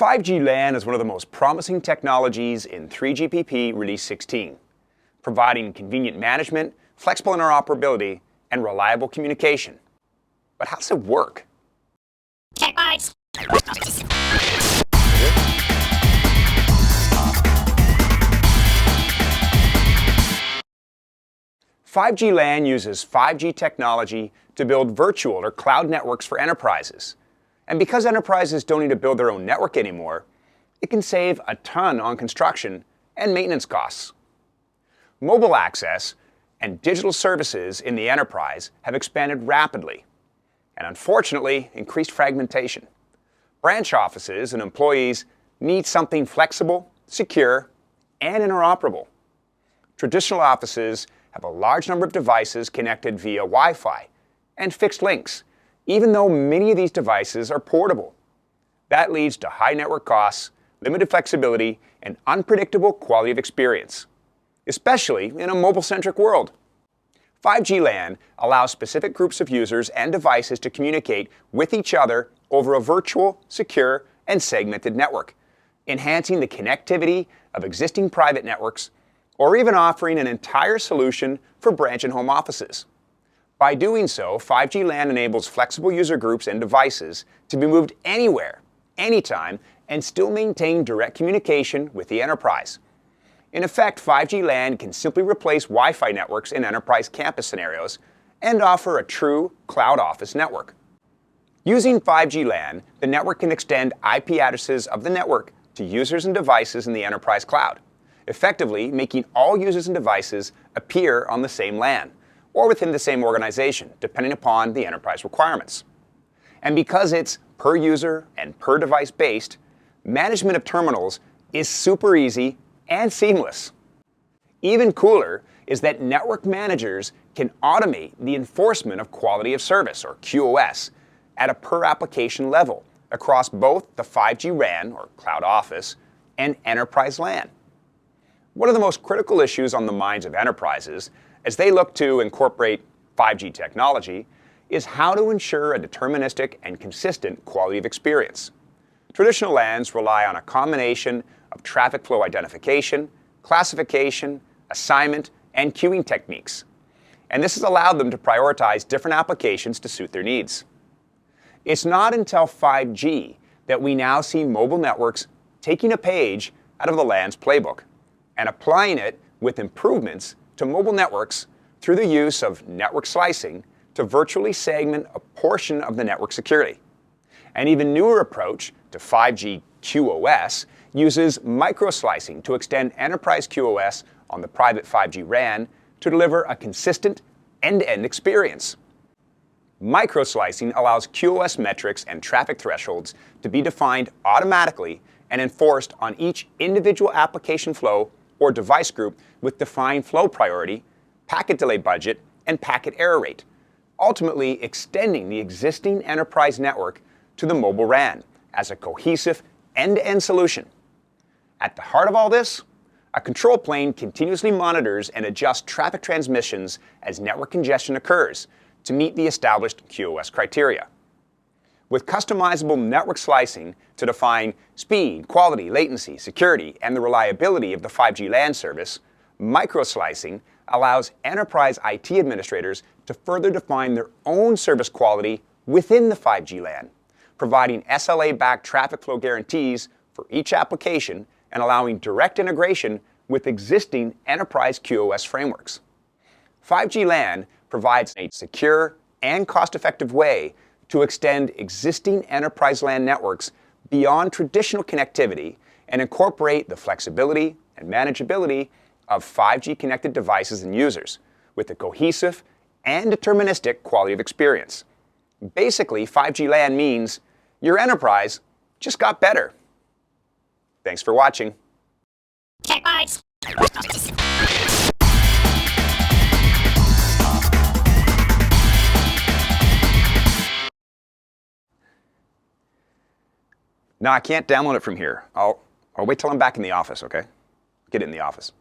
5G LAN is one of the most promising technologies in 3GPP Release 16, providing convenient management, flexible interoperability, and reliable communication. But how does it work? Tech Bytes. 5G LAN uses 5G technology to build virtual or cloud networks for enterprises. And because enterprises don't need to build their own network anymore, it can save a ton on construction and maintenance costs. Mobile access and digital services in the enterprise have expanded rapidly and unfortunately increased fragmentation. Branch offices and employees need something flexible, secure, and interoperable. Traditional offices have a large number of devices connected via Wi-Fi and fixed links, even though many of these devices are portable. That leads to high network costs, limited flexibility, and unpredictable quality of experience, especially in a mobile-centric world. 5G LAN allows specific groups of users and devices to communicate with each other over a virtual, secure, and segmented network, enhancing the connectivity of existing private networks, or even offering an entire solution for branch and home offices. By doing so, 5G LAN enables flexible user groups and devices to be moved anywhere, anytime, and still maintain direct communication with the enterprise. In effect, 5G LAN can simply replace Wi-Fi networks in enterprise campus scenarios and offer a true cloud office network. Using 5G LAN, the network can extend IP addresses of the network to users and devices in the enterprise cloud, effectively making all users and devices appear on the same LAN, or within the same organization, depending upon the enterprise requirements. And because it's per user and per device based, management of terminals is super easy and seamless. Even cooler is that network managers can automate the enforcement of quality of service, or QoS, at a per application level across both the 5G RAN, or cloud office, and enterprise LAN. One of the most critical issues on the minds of enterprises as they look to incorporate 5G technology is how to ensure a deterministic and consistent quality of experience. Traditional LANs rely on a combination of traffic flow identification, classification, assignment, and queuing techniques. And this has allowed them to prioritize different applications to suit their needs. It's not until 5G that we now see mobile networks taking a page out of the LAN's playbook and applying it with improvements to mobile networks through the use of network slicing to virtually segment a portion of the network security. An even newer approach to 5G QoS uses micro-slicing to extend enterprise QoS on the private 5G RAN to deliver a consistent end-to-end experience. Micro-slicing allows QoS metrics and traffic thresholds to be defined automatically and enforced on each individual application flow or device group with defined flow priority, packet delay budget, and packet error rate, ultimately extending the existing enterprise network to the mobile RAN as a cohesive end-to-end solution. At the heart of all this, a control plane continuously monitors and adjusts traffic transmissions as network congestion occurs to meet the established QoS criteria. With customizable network slicing to define speed, quality, latency, security, and the reliability of the 5G LAN service, micro-slicing allows enterprise IT administrators to further define their own service quality within the 5G LAN, providing SLA-backed traffic flow guarantees for each application and allowing direct integration with existing enterprise QoS frameworks. 5G LAN provides a secure and cost-effective way to extend existing enterprise LAN networks beyond traditional connectivity and incorporate the flexibility and manageability of 5G connected devices and users with a cohesive and deterministic quality of experience. Basically, 5G LAN means your enterprise just got better. Thanks for watching. Tech Bytes. No, I can't download it from here. I'll wait till I'm back in the office, okay? Get it in the office.